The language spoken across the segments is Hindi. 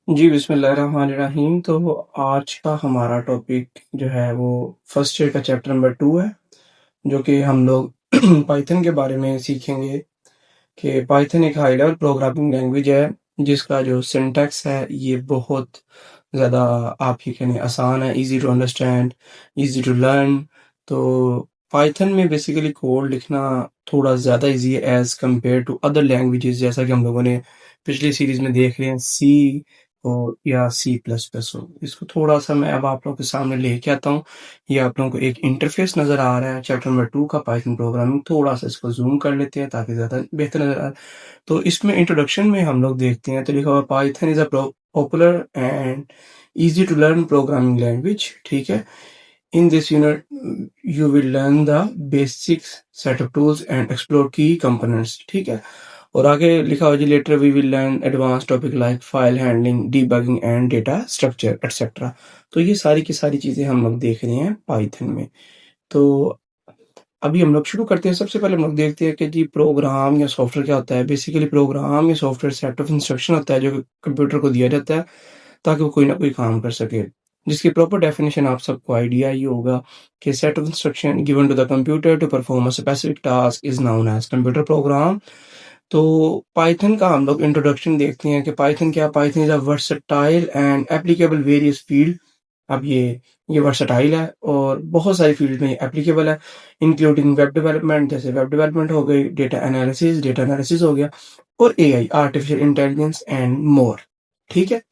जी, बिस्मिल्लाहिर्रहमानिर्रहीम। तो आज का हमारा टॉपिक जो है वो फर्स्ट ईयर का चैप्टर नंबर 2 है, जो कि हम लोग पाइथन के बारे में सीखेंगे कि पाइथन एक हाई लेवल प्रोग्रामिंग लैंग्वेज है, जिसका जो सिंटैक्स है ये बहुत ज़्यादा आप ये कहें आसान है, easy to understand, easy to learn. तो पाइथन में बेसिकली कोड लिखना थोड़ा ज़्यादा ईज़ी है as compare to other languages, जैसा कि हम लोगों ने पिछली सीरीज़ में देख रहे हैं सी हो या सी प्लस प्लस हो। इसको थोड़ा-सा मैं अब आप लोगों के सामने लेके आता हूँ। ये आप लोगों को एक इंटरफ़ेस नज़र आ रहा है चैप्टर नंबर 2 का पाइथन प्रोग्रामिंग। थोड़ा-सा इसको ज़ूम कर लेते हैं ताकि ज़्यादा बेहतर नज़र आए। तो इसमें इंट्रोडक्शन में हम लोग देखते हैं तो लिखा हुआ Python is a popular and easy to learn programming language, ठीक है? In this unit, you will learn the basics, set of tools and explore key components, ठीक है? और आगे लिखा हुआ जी later we will learn advanced topic like file handling, debugging and data structure, etc. तो ये सारी की सारी चीज़ें हम लोग देख रहे हैं पाइथन में। तो अभी हम लोग शुरू करते हैं। सबसे पहले हम लोग देखते हैं कि जी प्रोग्राम या सॉफ्टवेयर क्या होता है। बेसिकली प्रोग्राम या सॉफ्टवेयर सेट ऑफ इंस्ट्रक्शन होता है जो कंप्यूटर को दिया जाता है ताकि वो कोई ना कोई काम कर सके। जिसकी प्रॉपर डेफिनेशन आप सबको आइडिया ही होगा कि set of instruction given to the computer to perform a specific task is known as computer program. तो पाइथन का हम लोग इंट्रोडक्शन देखते हैं कि पाइथन क्या, Python is a versatile and applicable various field. अब ये वर्सटाइल है और बहुत सारी फील्ड में एप्लीकेबल है, इंक्लूडिंग वेब डेवलपमेंट, जैसे वेब डेवलपमेंट हो गई, डेटा एनालिसिस हो गया और AI, artificial intelligence and more. ठीक है।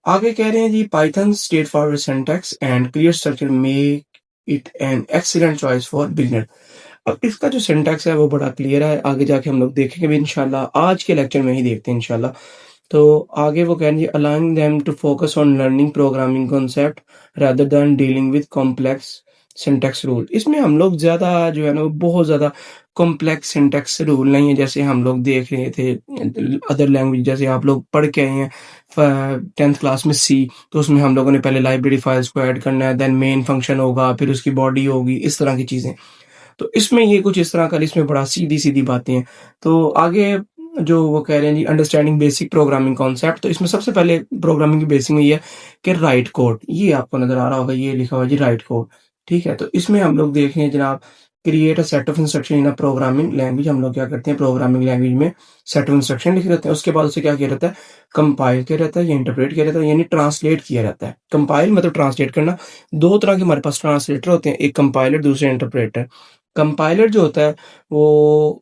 आगे कह रहे हैं जी Python straightforward syntax and clear structure make it an excellent choice for beginner. अब इसका जो सिंटैक्स है वो बड़ा क्लियर है, आगे जाके हम लोग देखेंगे भी इंशाल्लाह, आज के लेक्चर में ही देखते हैं इंशाल्लाह। तो आगे वो कह रही है allowing them to focus on learning programming concept rather than dealing with complex syntax rule. इसमें हम लोग ज़्यादा जो है ना वो बहुत ज़्यादा कॉम्प्लेक्स सिंटैक्स रूल नहीं है, जैसे हम लोग देख रहे थे अदर लैंग्वेज, जैसे आप लोग पढ़ के आए हैं 10th क्लास में सी। तो उसमें हम लोगों ने पहले लाइब्रेरी फाइल्स को ऐड करना है, देन मेन फंक्शन होगा, फिर उसकी बॉडी होगी, इस तरह की चीज़ें। तो इसमें ये कुछ इस तरह का, इसमें बड़ा सीधी-सीधी बातें हैं। तो आगे जो वो कह रहे हैं जी अंडरस्टैंडिंग बेसिक प्रोग्रामिंग कॉन्सेप्ट, तो इसमें सबसे पहले प्रोग्रामिंग की बेसिक में ये है कि राइट कोड, ये आपको नज़र आ रहा होगा, ये लिखा हुआ है जी राइट कोड, ठीक है? तो इसमें हम लोग देख रहे हैं जनाब create a set of instruction in a programming language. हम लोग क्या करते हैं प्रोग्रामिंग लैंग्वेज में सेट ऑफ इंस्ट्रक्शन लिखे रहते हैं, उसके बाद उसे क्या किया जाता है, कंपाइल किया जाता है या इंटरप्रेट किया जाता है, यानी ट्रांसलेट किया जाता है। कंपाइल मतलब ट्रांसलेट करना। 2 तरह के हमारे पास ट्रांसलेटर होते हैं, एक कंपाइलर, दूसरे इंटरप्रेटर। कंपाइलर जो होता है वो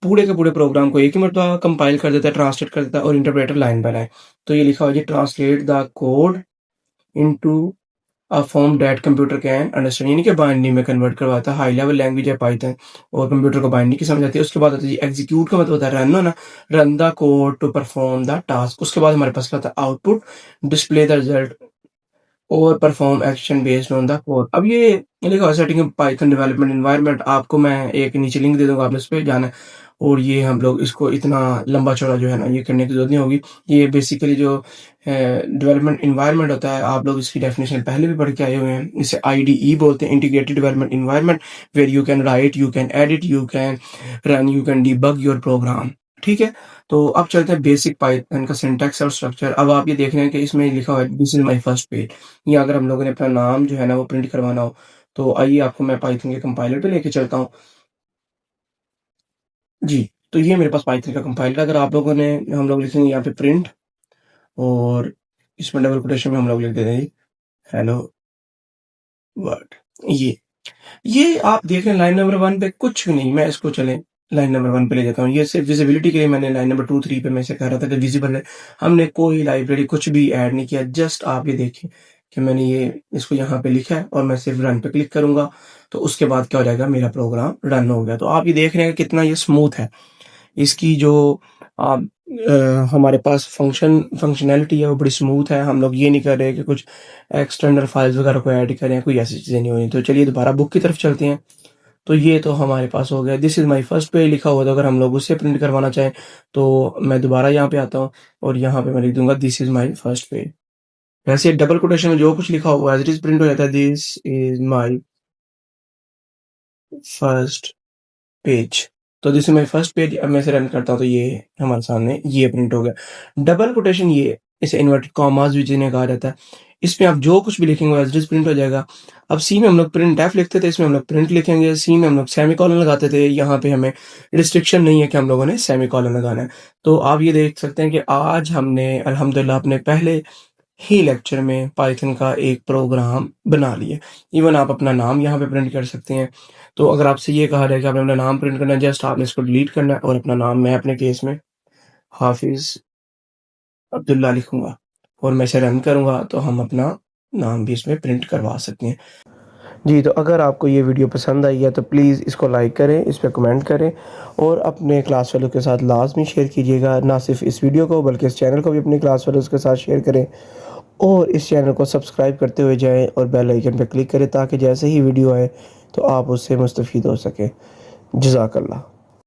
पूरे के पूरे प्रोग्राम को एक ही मरतबा कंपाइल कर देता है, ट्रांसलेट कर देता है, और इंटरप्रेटर लाइन बाय लाइन। तो ये लिखा हुआ है जी translate the code into a form that computer can understand, यानी कि बाइनरी में कन्वर्ट करवाता है। हाई लेवल लैंग्वेज है पाइथन और कंप्यूटर को बाइनरी की समझ आती है। उसके बाद आता है जी एग्जीक्यूट का मतलब होता है रन होना, run the code to perform the task. उसके बाद हमारे पास क्या होता है आउटपुट, डिस्प्ले द रिजल्ट और perform action based on the code. अब ये लिखा हुआ सेटिंग पाइथन डेवलपमेंट एनवायरनमेंट, आपको मैं एक नीचे लिंक दे दूंगा, आपने उस पे जाना है। और ये हम लोग इसको इतना लंबा चौड़ा जो है ना ये करने की जरूरत नहीं होगी। ये बेसिकली जो डेवलपमेंट इन्वायरमेंट होता है, आप लोग इसकी डेफिनेशन पहले भी पढ़ के आए हुए हैं। इसे आईडीई बोलते हैं, integrated development environment, where you can write, you can edit, you can run, you can debug your program. ठीक है। तो अब चलते हैं बेसिक पाइथन का सिंटैक्स और स्ट्रक्चर। अब आप ये देख रहे हैं कि इसमें लिखा हुआ है this is my first page. या अगर हम लोगों ने अपना नाम जो है ना वो प्रिंट करवाना हो, तो आइए आपको मैं पाइथन के कंपाइलर पे लेके चलता हूँ। जी, तो ये मेरे पास पाइथन का कंपाइलर। अगर आप लोगों ने, हम लोग लिखेंगे यहाँ पे प्रिंट, और इसमें डबल कोटेशन में हम लोग लिख देते हैं हेलो वर्ल्ड। ये आप देख रहे हैं लाइन नंबर 1 पे कुछ भी नहीं। मैं इसको चलें लाइन नंबर 1 पे ले जाता हूँ। ये सिर्फ विजिबिलिटी के लिए मैंने लाइन नंबर 2, 3 पे मैं इसे कह रहा था कि विजिबल है। हमने कोई लाइब्रेरी कुछ भी ऐड नहीं किया। जस्ट आप ये देखिए कि मैंने ये इसको यहाँ पे लिखा है और मैं सिर्फ रन पे क्लिक करूँगा, तो उसके बाद क्या हो जाएगा, मेरा प्रोग्राम रन हो गया। तो आप ये देख रहे हैं कि कितना ये स्मूथ है। इसकी जो हमारे पास फंक्शनैलिटी है वो बड़ी स्मूथ है। हम लोग ये नहीं कर रहे कि कुछ एक्सटर्नल फाइल्स वगैरह को ऐड करें, कोई ऐसी चीज़ें नहीं हो रही। तो चलिए दोबारा बुक की तरफ चलते हैं। तो ये तो हमारे पास हो गया, this is my first page लिखा हुआ था। अगर हम लोग उससे प्रिंट करवाना चाहें तो मैं दोबारा यहाँ पे आता हूँ और यहाँ पे मैं लिख दूँगा this is my first page. वैसे डबल कोटेशन में जो कुछ लिखा हुआ है एज़ इट इज़ प्रिंट हो जाता है, this is my first page. तो this is my first page. अब मैं इसे रन करता हूँ तो ये हमारे सामने ये प्रिंट हो गया। डबल कोटेशन ये इसे इन्वर्टेड कॉमास भी जिन्हें कहा जाता है। इसमें आप जो कुछ भी लिखेंगे वो एज़ इट इज़ प्रिंट हो जाएगा। अब सी में हम लोग प्रिंटफ लिखते थे, इसमें हम लोग प्रिंट लिखेंगे। सी में हम लोग सेमीकोलन लगाते थे, यहाँ पे हमें रिस्ट्रिक्शन नहीं है कि हम लोगों ने सेमीकोलन लगाना है। तो आप ये देख सकते हैं कि आज हमने अल्हम्दुलिल्लाह अपने पहले ही लेक्चर में पाइथन का एक प्रोग्राम बना लिया। इवन आप अपना नाम यहाँ पे प्रिंट कर सकते हैं। तो अगर आपसे ये कहा जाए कि आपने अपना नाम प्रिंट करना है, जस्ट आपने इसको डिलीट करना है और अपना नाम, मैं अपने केस में हाफ़िज़ अब्दुल्ला लिखूँगा और मैं इसे रन करूँगा तो हम अपना नाम भी इसमें प्रिंट करवा सकते हैं। जी, तो अगर आपको ये वीडियो पसंद आई है तो प्लीज़ इसको लाइक करें, इस पे कमेंट करें और अपने क्लास वालों के साथ लाज़मी शेयर कीजिएगा। ना सिर्फ़ इस वीडियो को बल्कि इस चैनल को भी अपनी क्लास वालों के साथ शेयर करें और इस चैनल को सब्सक्राइब करते हुए जाएँ और बेल आइकन पे क्लिक करें ताकि जैसे ही वीडियो आए तो आप उससे मुस्तफ़ीद हो सकें। जज़ाकल्लाह।